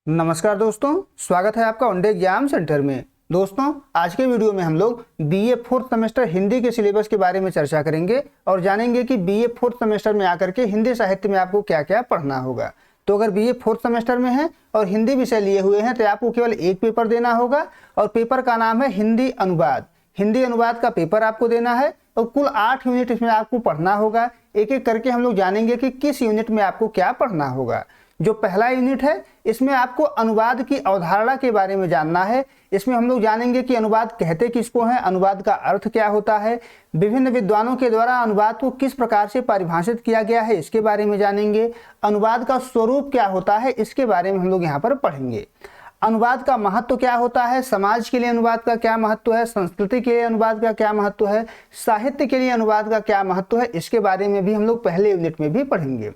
नमस्कार दोस्तों, स्वागत है आपका वनडे एग्जाम सेंटर में। दोस्तों, आज के वीडियो में हम लोग बीए फोर्थ सेमेस्टर हिंदी के सिलेबस के बारे में चर्चा करेंगे और जानेंगे कि बीए फोर्थ सेमेस्टर में आकर के हिंदी साहित्य में आपको क्या क्या पढ़ना होगा। तो अगर बीए फोर्थ सेमेस्टर में है और हिंदी विषय लिए हुए हैं तो आपको केवल एक पेपर देना होगा और पेपर का नाम है हिंदी अनुवाद। हिंदी अनुवाद का पेपर आपको देना है और कुल 8 यूनिट इसमें आपको पढ़ना होगा। एक एक करके हम लोग जानेंगे कि किस यूनिट में आपको क्या पढ़ना होगा। जो पहला यूनिट है इसमें आपको अनुवाद की अवधारणा के बारे में जानना है। इसमें हम लोग जानेंगे कि अनुवाद कहते किसको है, अनुवाद का अर्थ क्या होता है, विभिन्न विद्वानों के द्वारा अनुवाद को किस प्रकार से परिभाषित किया गया है इसके बारे में जानेंगे। अनुवाद का स्वरूप क्या होता है इसके बारे में हम लोग यहाँ पर पढ़ेंगे। अनुवाद का महत्व क्या होता है, समाज के लिए अनुवाद का क्या महत्व है, संस्कृति के लिए अनुवाद का क्या महत्व है, साहित्य के लिए अनुवाद का क्या महत्व है, इसके बारे में भी हम लोग पहले यूनिट में भी पढ़ेंगे।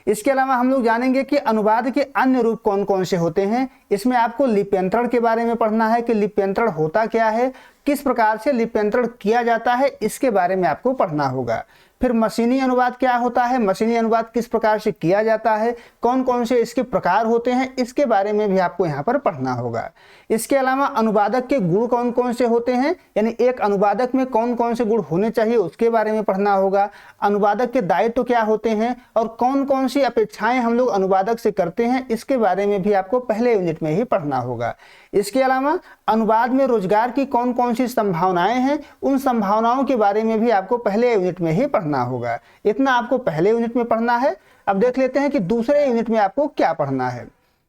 इसके अलावा हम लोग जानेंगे कि अनुवाद के अन्य रूप कौन कौन से होते हैं। इसमें आपको लिप्यंतरण के बारे में पढ़ना है कि लिप्यंतरण होता क्या है, किस प्रकार से लिप्यंतरण किया जाता है, इसके बारे में आपको पढ़ना होगा। फिर मशीनी अनुवाद क्या होता है, मशीनी अनुवाद किस प्रकार से किया जाता है, कौन कौन से इसके प्रकार होते हैं, इसके बारे में भी आपको यहाँ पर पढ़ना होगा। इसके अलावा अनुवादक के गुण कौन कौन से होते हैं, यानी एक अनुवादक में कौन कौन से गुण होने चाहिए उसके बारे में पढ़ना होगा। अनुवादक के दायित्व क्या होते हैं और कौन कौन सी अपेक्षाएं हम लोग अनुवादक से करते हैं, इसके बारे में भी आपको पहले यूनिट में ही पढ़ना होगा। इसके अलावा अनुवाद में रोजगार की कौन कौन सी संभावनाएं हैं, उन संभावनाओं के बारे में भी आपको पहले यूनिट में ही पढ़ना होगा। इतना आपको पहले यूनिट में पढ़ना है। अब देख लेते हैं कि दूसरे यूनिट में आपको क्या पढ़ना है।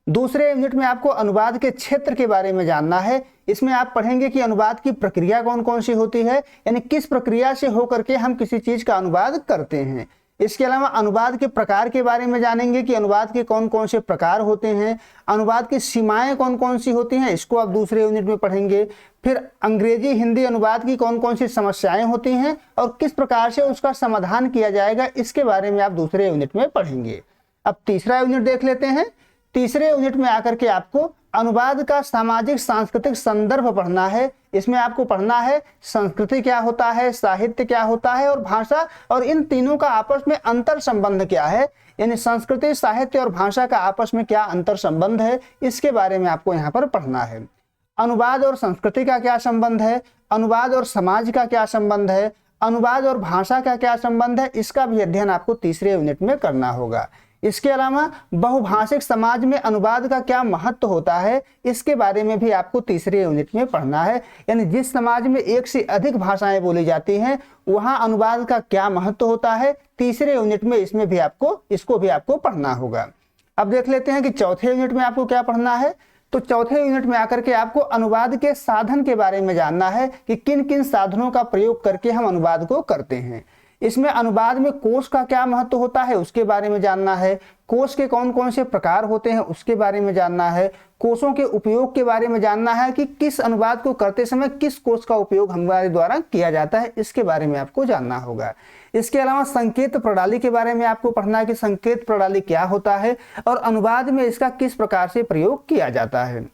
दूसरे यूनिट में आपको अनुवाद के क्षेत्र के बारे में जानना है। इसमें आप पढ़ेंगे कि अनुवाद की प्रक्रिया कौन कौन सी होती है, यानी किस प्रक्रिया से होकर के हम किसी चीज का अनुवाद करते हैं। इसके अलावा अनुवाद के प्रकार के बारे में जानेंगे कि अनुवाद के कौन कौन से प्रकार होते हैं, अनुवाद की सीमाएं कौन कौन सी होती हैं, इसको आप दूसरे यूनिट में पढ़ेंगे। फिर अंग्रेजी हिंदी अनुवाद की कौन कौन सी समस्याएं होती हैं और किस प्रकार से उसका समाधान किया जाएगा, इसके बारे में आप दूसरे यूनिट में पढ़ेंगे। अब तीसरा यूनिट देख लेते हैं। तीसरे यूनिट में आकर के आपको अनुवाद का सामाजिक सांस्कृतिक संदर्भ पढ़ना है। इसमें आपको पढ़ना है संस्कृति क्या होता है, साहित्य क्या होता है और भाषा, और इन तीनों का आपस में अंतर संबंध क्या है, यानी संस्कृति, साहित्य और भाषा का आपस में क्या अंतर संबंध है, इसके बारे में आपको यहाँ पर पढ़ना है। अनुवाद और संस्कृति का क्या संबंध है, अनुवाद और समाज का क्या संबंध है, अनुवाद और भाषा का क्या संबंध है, इसका भी अध्ययन आपको तीसरे यूनिट में करना होगा। इसके अलावा बहुभाषिक समाज में अनुवाद का क्या महत्व होता है, इसके बारे में भी आपको तीसरे यूनिट में पढ़ना है। यानी जिस समाज में एक से अधिक भाषाएं बोली जाती हैं वहां अनुवाद का क्या महत्व होता है, तीसरे यूनिट में इसको भी आपको पढ़ना होगा। अब देख लेते हैं कि चौथे यूनिट में आपको क्या पढ़ना है। तो चौथे यूनिट में आकर के आपको अनुवाद के साधन के बारे में जानना है कि किन किन साधनों का प्रयोग करके हम अनुवाद को करते हैं। इसमें अनुवाद में कोश का क्या महत्व होता है उसके बारे में जानना है, कोश के कौन कौन से प्रकार होते हैं उसके बारे में जानना है, कोशों के उपयोग के बारे में जानना है कि किस अनुवाद को करते समय किस कोश का उपयोग हमारे द्वारा किया जाता है, इसके बारे में आपको जानना होगा। इसके अलावा संकेत प्रणाली के बारे में आपको पढ़ना है कि संकेत प्रणाली क्या होता है और अनुवाद में इसका किस प्रकार से प्रयोग किया जाता है।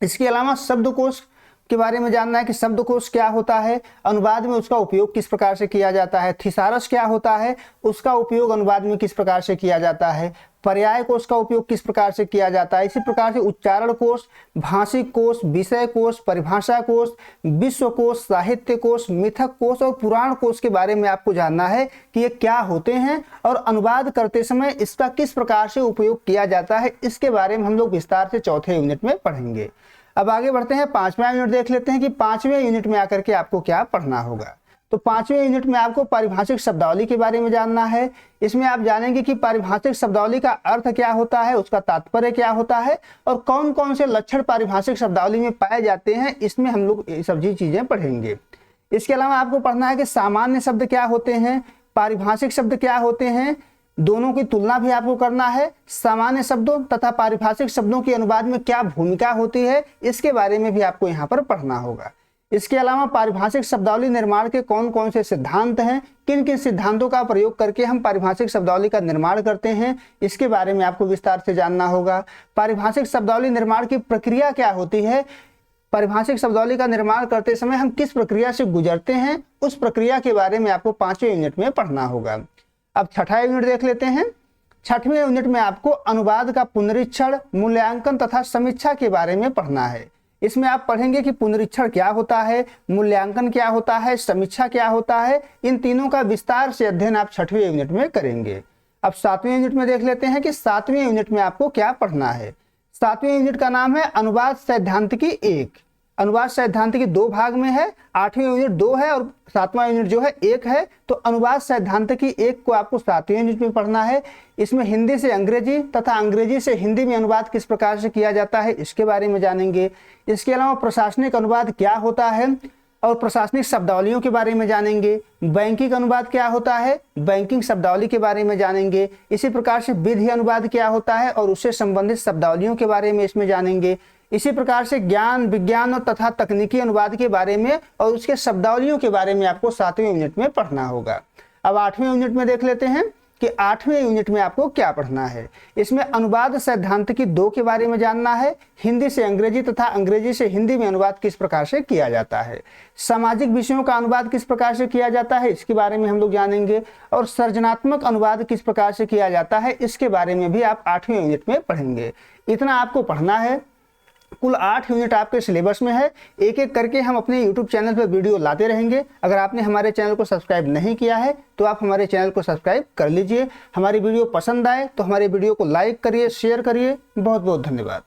इसके अलावा शब्दकोश के बारे में जानना है कि शब्दकोश क्या होता है, अनुवाद में उसका उपयोग किस प्रकार से किया जाता है, थिसारस क्या होता है, उसका उपयोग अनुवाद में किस प्रकार से किया जाता है, पर्याय कोश का उपयोग किस प्रकार से किया जाता है। इसी प्रकार से उच्चारण कोश, भाषिक कोश, विषय कोश, परिभाषा कोश, विश्व कोश, साहित्य कोश, मिथक कोश और पुराण कोश के बारे में आपको जानना है कि ये क्या होते हैं और अनुवाद करते समय इसका किस प्रकार से उपयोग किया जाता है, इसके बारे में हम लोग विस्तार से चौथे यूनिट में पढ़ेंगे। अब आगे बढ़ते हैं, पांचवा यूनिट देख लेते हैं कि पांचवें यूनिट में आकर के आपको क्या पढ़ना होगा। तो पांचवें यूनिट में आपको पारिभाषिक शब्दावली के बारे में जानना है। इसमें आप जानेंगे कि पारिभाषिक शब्दावली का अर्थ क्या होता है, उसका तात्पर्य क्या होता है और कौन कौन से लक्षण पारिभाषिक शब्दावली में पाए जाते हैं, इसमें हम लोग ये सभी चीजें पढ़ेंगे। इसके अलावा आपको पढ़ना है कि सामान्य शब्द क्या होते हैं, पारिभाषिक शब्द क्या होते हैं, दोनों की तुलना भी आपको करना है। सामान्य शब्दों तथा पारिभाषिक शब्दों की अनुवाद में क्या भूमिका होती है, इसके बारे में भी आपको यहाँ पर पढ़ना होगा। इसके अलावा पारिभाषिक शब्दावली निर्माण के कौन कौन से सिद्धांत हैं, किन किन सिद्धांतों का प्रयोग करके हम पारिभाषिक शब्दावली का निर्माण करते हैं, इसके बारे में आपको विस्तार से जानना होगा। पारिभाषिक शब्दावली निर्माण की प्रक्रिया क्या होती है, पारिभाषिक शब्दावली का निर्माण करते समय हम किस प्रक्रिया से गुजरते हैं, उस प्रक्रिया के बारे में आपको पांचवें यूनिट में पढ़ना होगा। अब छठा यूनिट देख लेते हैं। 6वें यूनिट में आपको अनुवाद का पुनरीक्षण, मूल्यांकन तथा समीक्षा के बारे में पढ़ना है। इसमें आप पढ़ेंगे कि पुनरीक्षण क्या होता है, मूल्यांकन क्या होता है, समीक्षा क्या होता है। इन तीनों का विस्तार से अध्ययन आप 6वें यूनिट में करेंगे। अब 7वें यूनिट में देख लेते हैं कि 7वें यूनिट में आपको क्या पढ़ना है। 7वें यूनिट का नाम है अनुवाद सैद्धांतिकी 1। अनुवाद सैद्धांतिकी 2 भाग में है। 8वें यूनिट 2 है और 7वां यूनिट जो है 1 है। तो अनुवाद सैद्धांतिकी 1 को आपको 7वें यूनिट में पढ़ना है। इसमें हिंदी से अंग्रेजी तथा अंग्रेजी से हिंदी में अनुवाद किस प्रकार से किया जाता है इसके बारे में जानेंगे। इसके अलावा प्रशासनिक अनुवाद क्या होता है और प्रशासनिक शब्दावलियों के बारे में जानेंगे। बैंकिंग अनुवाद क्या होता है, बैंकिंग शब्दावली के बारे में जानेंगे। इसी प्रकार से विधि अनुवाद क्या होता है और उससे संबंधित शब्दावलियों के बारे में इसमें जानेंगे। इसी प्रकार से ज्ञान, विज्ञान और तथा तकनीकी अनुवाद के बारे में और उसके शब्दावलियों के बारे में आपको 7वें यूनिट में पढ़ना होगा। अब 8वें यूनिट में देख लेते हैं कि 8वें यूनिट में आपको क्या पढ़ना है। इसमें अनुवाद सैद्धांतिकी 2 के बारे में जानना है। हिंदी से अंग्रेजी तथा अंग्रेजी से हिंदी में अनुवाद किस प्रकार से किया जाता है। सामाजिक विषयों का अनुवाद किस प्रकार से किया जाता है इसके बारे में हम लोग जानेंगे। और सृजनात्मक अनुवाद किस प्रकार से किया जाता है इसके बारे में भी आप 8वें यूनिट में पढ़ेंगे। इतना आपको पढ़ना है। कुल 8 यूनिट आपके सिलेबस में है। एक एक करके हम अपने YouTube चैनल पर वीडियो लाते रहेंगे। अगर आपने हमारे चैनल को सब्सक्राइब नहीं किया है तो आप हमारे चैनल को सब्सक्राइब कर लीजिए। हमारी वीडियो पसंद आए तो हमारे वीडियो को लाइक करिए, शेयर करिए। बहुत बहुत धन्यवाद।